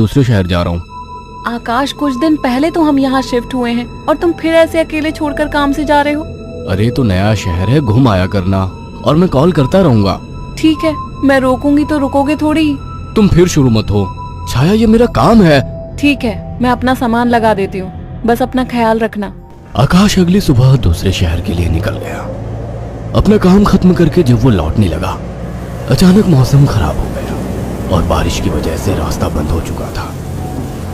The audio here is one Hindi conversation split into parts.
दूसरे शहर जा रहा हूँ। आकाश, कुछ दिन पहले तो हम यहाँ शिफ्ट हुए हैं और तुम फिर ऐसे अकेले छोड़कर काम से जा रहे हो। अरे तो नया शहर है, घूम आया करना, और मैं कॉल करता रहूंगा। ठीक है, मैं रोकूंगी तो रुकोगे थोड़ी। तुम फिर शुरू मत हो छाया, ये मेरा काम है। ठीक है, मैं अपना सामान लगा देती हूँ, बस अपना ख्याल रखना। आकाश अगली सुबह दूसरे शहर के लिए निकल गया। अपना काम खत्म करके जब वो लौटने लगा, अचानक मौसम खराब हो गया और बारिश की वजह से रास्ता बंद हो चुका था।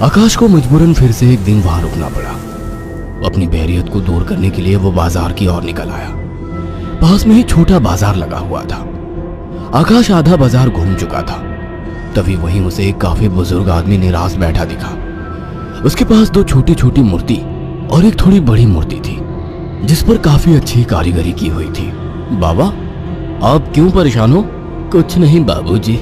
आकाश को मजबूरन फिर से एक दिन वहां रुकना पड़ा। अपनी बोरियत को दूर करने के लिए वो बाजार की ओर निकल आया। पास में ही छोटा बाजार लगा हुआ था। आकाश आधा बाजार घूम चुका था, तभी वहीं उसे एक काफी बुजुर्ग आदमी निराश बैठा दिखा। उसके पास दो छोटी छोटी मूर्ति और एक थोड़ी बड़ी मूर्ति थी, जिस पर काफी अच्छी कारीगरी की हुई थी। बाबा, आप क्यों परेशान हो? कुछ नहीं बाबूजी,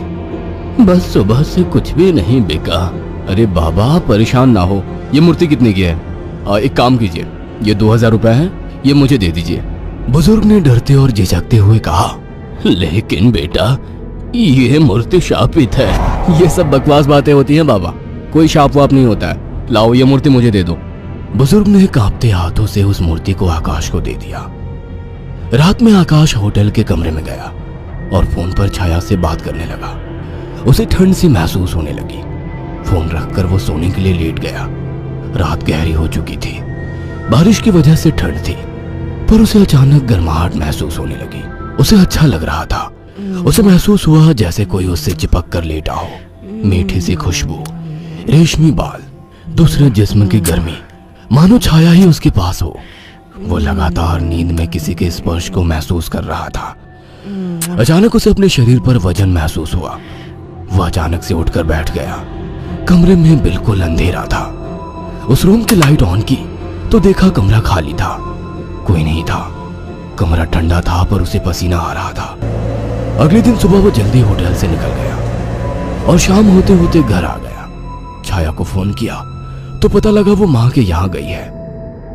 बस सुबह से कुछ भी नहीं बिका। अरे बाबा, आप परेशान ना हो। ये मूर्ति कितने की है? एक काम कीजिए, ये 2000 रुपए है, ये मुझे दे दीजिए। बुजुर्ग ने डरते और झिझकते हुए कहा, लेकिन बेटा, ये मूर्ति शापित है। ये सब बकवास बातें होती हैं बाबा, कोई शाप वाप नहीं होता है। लाओ, ये मूर्ति मुझे दे दो। बुजुर्ग ने कांपते हाथों से उस मूर्ति को आकाश को दे दिया। रात में आकाश होटल के कमरे में गया और फोन पर छाया से बात करने लगा। उसे ठंड सी महसूस होने लगी। फोन रखकर वो सोने के लिए लेट गया। रात गहरी हो चुकी थी, बारिश की वजह से ठंड थी, पर उसे अचानक गर्माहट महसूस होने लगी। उसे अच्छा लग रहा था। उसे महसूस हुआ जैसे कोई उससे चिपक कर लेटा हो। मीठी सी खुशबू, रेशमी बाल, दूसरे जिस्म की गर्मी, मानो छाया ही उसके पास हो। वो लगातार नींद में किसी के स्पर्श को महसूस कर रहा था। अचानक उसे अपने शरीर पर वजन महसूस हुआ। वह अचानक से उठकर बैठ गया। कमरे में बिल्कुल अंधेरा था। उस रूम की लाइट ऑन की तो देखा कमरा खाली था, कोई नहीं था। कमरा ठंडा था पर उसे पसीना आ रहा था। अगले दिन सुबह वो जल्दी होटल से निकल गया और शाम होते होते घर आ गया। छाया को फोन किया तो पता लगा वो माँ के यहाँ गई है,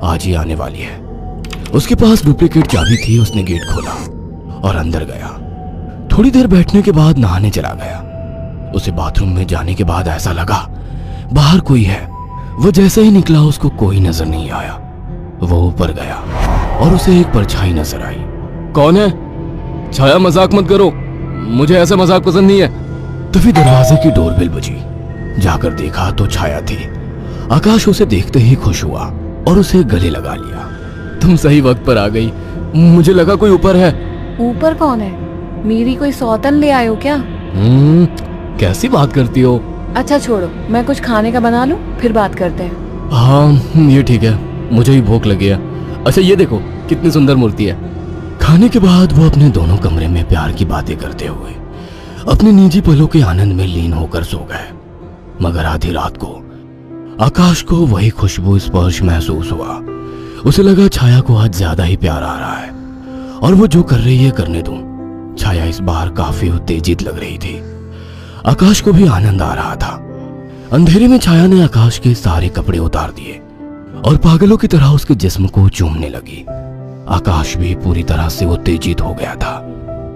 आज ही आने वाली है। उसके पास डुप्लीकेट चाबी थी। उसने गेट खोला और अंदर गया। थोड़ी देर बैठने के बाद नहाने चला गया। उसे बाथरूम में जाने के बाद ऐसा लगा बाहर कोई है। वो जैसे ही निकला उसको कोई नजर नहीं आया। वो ऊपर गया और उसे एक परछाई नजर आई। कौन है? छाया, मजाक मत करो, मुझे ऐसा मजाक पसंद नहीं है। तभी दरवाजे की डोरबेल बजी। जाकर देखा तो छाया थी। आकाश उसे देखते ही खुश हुआ और उसे गले लगा लिया। तुम सही वक्त पर आ गई, मुझे लगा कोई ऊपर है। ऊपर कौन है? मेरी कोई सौतन ले आए हो क्या? कैसी बात करती हो? अच्छा छोड़ो, मैं कुछ खाने का बना लूं, फिर बात करते हैं। हाँ ये ठीक है, मुझे ही भूख लगी है। अच्छा ये देखो कितनी सुंदर मूर्ति है। खाने के बाद वो अपने दोनों कमरे में प्यार की बातें करते हुए अपने निजी पलों के आनंद में लीन होकर सो गए। मगर आधी रात को आकाश को वही खुशबू स्पर्श महसूस हुआ। उसे लगा छाया को आज ज्यादा ही प्यार आ रहा है और वो जो कर रही है करने दूं। छाया इस बार काफी उत्तेजित लग रही थी। आकाश को भी आनंद आ रहा था। अंधेरे में छाया ने आकाश के सारे कपड़े उतार दिए और पागलों की तरह उसके जिस्म को चूमने लगी। आकाश भी पूरी तरह से उत्तेजित हो गया था।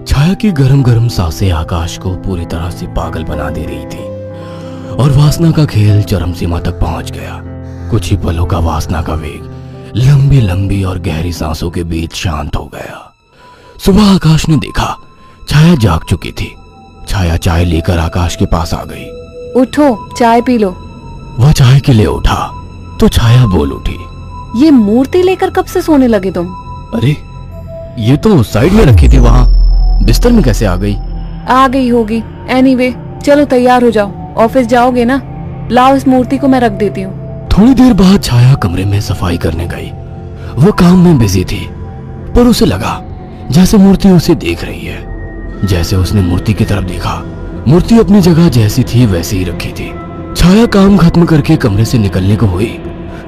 छाया की गरम गरम सांसें आकाश को पूरी तरह से पागल बना दे रही थी और वासना का खेल चरम सीमा तक पहुंच गया। कुछ ही पलों का वासना का वेग लंबी लंबी और गहरी सांसों के बीच शांत हो गया। सुबह आकाश ने देखा छाया जाग चुकी थी। छाया चाय लेकर आकाश के पास आ गई। उठो, चाय पी लो। वह चाय के लिए उठा तो छाया बोल उठी, ये मूर्ति लेकर कब से सोने लगे तुम? अरे ये तो साइड में रखी थी, वहां बिस्तर में कैसे आ गई? आ गई होगी। एनीवे, चलो तैयार हो जाओ, ऑफिस जाओगे ना? लाओ इस मूर्ति को मैं रख देती हूँ। थोड़ी देर बाद छाया कमरे में सफाई करने गई। वो काम में बिजी थी पर उसे लगा जैसे मूर्ति उसे देख रही है। जैसे उसने मूर्ति की तरफ देखा, मूर्ति अपनी जगह जैसी थी वैसे ही रखी थी। छाया काम खत्म करके कमरे से निकलने को हुई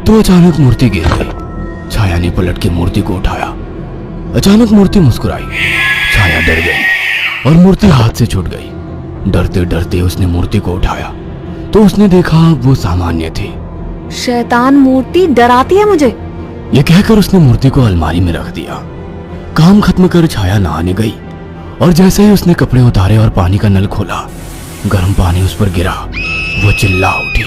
तो अचानक मूर्ति गिर गई। छाया ने पलट के मूर्ति को उठाया। अचानक मूर्ति मुस्कुराई। छाया डर गई और मूर्ति हाथ से छूट गई। डरते डरते उसने मूर्ति को उठाया तो उसने देखा वो सामान्य थी। शैतान मूर्ति डराती है मुझे, ये कहकर उसने मूर्ति को अलमारी में रख दिया। काम खत्म कर छाया नहाने गई और जैसे ही उसने कपड़े उतारे और पानी का नल खोला, गर्म पानी उस पर गिरा वो चिल्ला उठी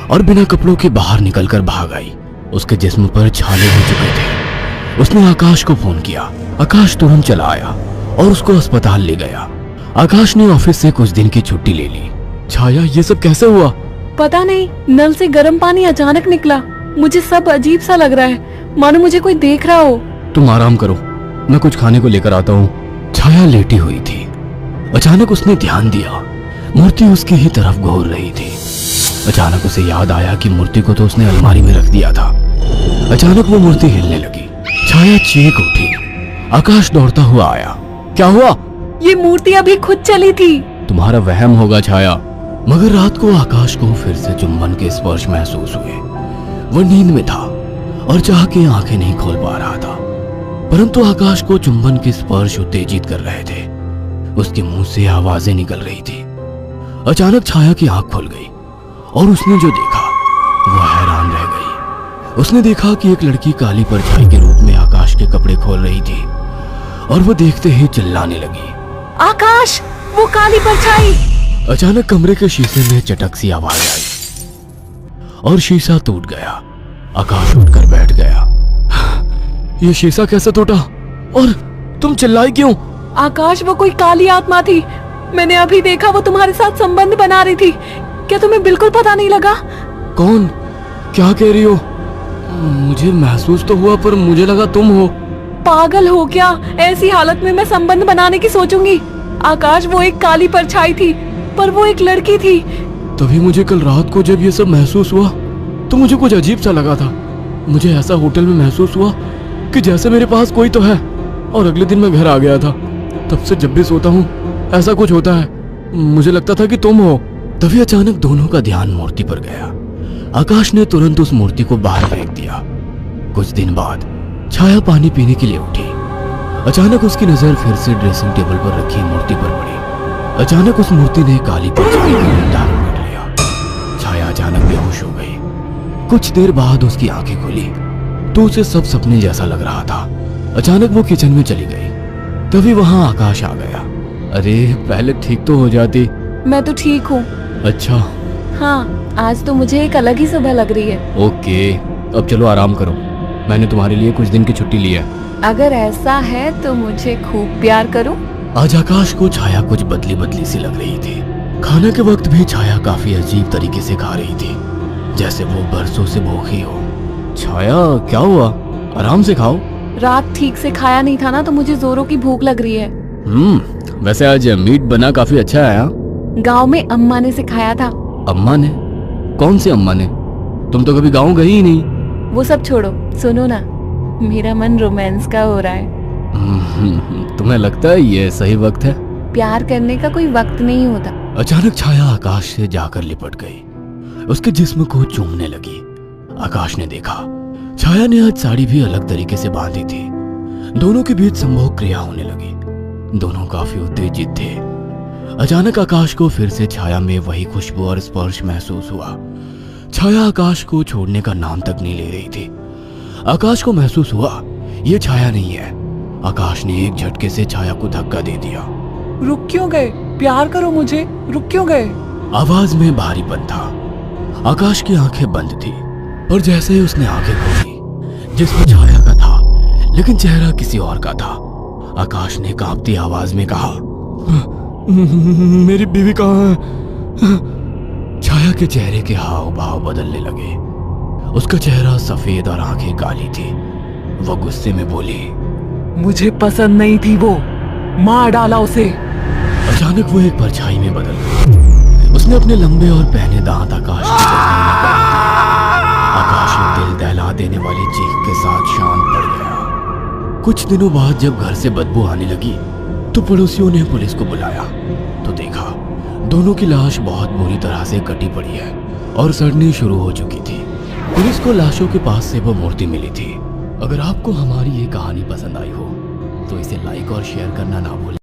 और बिना कपड़ों के बाहर निकलकर भाग आई। उसके जिस्म पर छाले हो चुके थे। उसने आकाश को फोन किया। आकाश तुरंत चला आया और उसको अस्पताल ले गया। आकाश ने ऑफिस से कुछ दिन की छुट्टी ले ली। छाया, ये सब कैसे हुआ? पता नहीं, नल से गर्म पानी अचानक निकला। मुझे सब अजीब सा लग रहा है, मानो मुझे कोई देख रहा हो। तुम आराम करो, मैं कुछ खाने को लेकर आता हूँ। छाया लेटी हुई थी। अचानक उसने ध्यान दिया, मूर्ति उसकी ही तरफ घूर रही थी। अचानक उसे याद आया कि मूर्ति को तो उसने अलमारी में रख दिया था। अचानक वो मूर्ति हिलने लगी। छाया चीख उठी। आकाश दौड़ता हुआ आया। क्या हुआ? ये मूर्ति अभी खुद चली थी। तुम्हारा वहम होगा छाया। मगर रात को आकाश को फिर से चुंबन के स्पर्श महसूस हुए। वो नींद में था और चाह के आंखें नहीं खोल पा रहा था, परंतु आकाश को चुंबन के स्पर्श उत्तेजित कर रहे थे। उसके मुंह से आवाजें निकल रही थी। अचानक छाया की आंख खुल गई और उसने जो देखा वो हैरान रह गई। उसने देखा कि एक लड़की काली परछाई के रूप में आकाश के कपड़े खोल रही थी और वो देखते ही चिल्लाने लगी, आकाश, वो काली परछाई! अचानक कमरे के शीशे में चटक सी आवाज आई और शीशा टूट गया। आकाश उठकर बैठ गया। ये शीशा कैसे टूटा? और तुम चिल्लाई क्यों? आकाश, वो कोई काली आत्मा थी। मैंने अभी देखा, वो तुम्हारे साथ संबंध बना रही थी। क्या तुम्हें बिल्कुल पता नहीं लगा? कौन? क्या कह रही हो? मुझे महसूस तो हुआ, पर मुझे लगा तुम हो। पागल हो क्या? ऐसी हालत में मैं संबंध बनाने की सोचूंगी? आकाश, वो एक काली परछाई थी, पर वो एक लड़की थी। तभी मुझे कल रात को जब ये सब महसूस हुआ तो मुझे कुछ अजीब सा लगा था। मुझे ऐसा होटल में महसूस हुआ कि जैसे मेरे पास कोई तो है। और अगले दिन मैं घर आ गया था। तब से जब भी सोता हूँ ऐसा कुछ होता है। मुझे लगता था कि तुम हो। तभी अचानक दोनों का ध्यान मूर्ति पर गया। आकाश ने तुरंत उस मूर्ति को बाहर फेंक दिया। कुछ दिन बाद छाया पानी पीने के लिए उठी। अचानक उसकी नजर फिर से ड्रेसिंग टेबल पर रखी मूर्ति पर पड़ी। अचानक उस मूर्ति ने काली परछाई का रूप धारण कर लिया। छाया अचानक बेहोश हो गई। कुछ देर बाद उसकी आंखें खुली तो उसे सब सपने जैसा लग रहा था। अचानक वो किचन में चली गई। तभी वहां आकाश आ गया। अरे, पहले ठीक तो हो जाती। मैं तो ठीक हूँ। अच्छा। हाँ, आज तो मुझे एक अलग ही सुबह लग रही है। ओके, अब चलो आराम करो। मैंने तुम्हारे लिए कुछ दिन की छुट्टी ली है। अगर ऐसा है तो मुझे खूब प्यार करो। आज आकाश को छाया कुछ बदली बदली सी लग रही थी। खाने के वक्त भी छाया काफी अजीब तरीके से खा रही थी, जैसे वो बरसों से भूखी हो। छाया, क्या हुआ? आराम से खाओ। रात ठीक से खाया नहीं था ना, तो मुझे जोरों की भूख लग रही है। वैसे आज मीट बना काफी अच्छा है। गांव में अम्मा ने सिखाया था। अम्मा ने? कौन सी अम्मा ने? तुम तो कभी गांव गई ही नहीं। वो सब छोड़ो, सुनो ना, मेरा मन रोमांस का हो रहा है। तुम्हें लगता है ये सही वक्त है? प्यार करने का कोई वक्त नहीं होता। अचानक छाया आकाश से जाकर लिपट गई। उसके जिस्म को चूमने लगी। आकाश ने देखा छाया ने आज साड़ी भी अलग तरीके से बांधी थी। दोनों के बीच संभोग क्रिया होने लगी। दोनों काफी उत्तेजित थे। अचानक आकाश को फिर से छाया में वही खुशबू और स्पर्श महसूस हुआ। छाया आकाश को छोड़ने का नाम तक नहीं ले रही थी। आकाश को महसूस हुआ ये छाया नहीं है। आकाश ने एक झटके से छाया को धक्का दे दिया। रुक क्यों गए? प्यार करो मुझे, रुक क्यों गए? आवाज में भारीपन था। आकाश की आंखें बंद थी, पर जैसे ही उसने आंखें खोली, जिसमें छाया का था लेकिन चेहरा किसी और का था। आकाश ने कांपती आवाज में कहा, मेरी बीवी कहाँ है? छाया के चेहरे के हाव भाव बदलने लगे। उसका चेहरा सफेद और आंखें काली थी। वह गुस्से में बोली, मुझे पसंद नहीं थी वो, मार डाला उसे। अचानक वो एक परछाई में बदल गई। उसने अपने लंबे और पहने दांत आकाश की गर्दन में गाड़ दिए। आकाश एक दिल दहला देने वाली चीख के साथ शांत पड़ गया। कुछ दिनों बाद जब घर से बदबू आने लगी तो पड़ोसियों ने पुलिस को बुलाया तो देखा दोनों की लाश बहुत बुरी तरह से कटी पड़ी है और सड़नी शुरू हो चुकी थी। पुलिस को लाशों के पास से वो मूर्ति मिली थी। अगर आपको हमारी ये कहानी पसंद आई हो तो इसे लाइक और शेयर करना ना भूलें।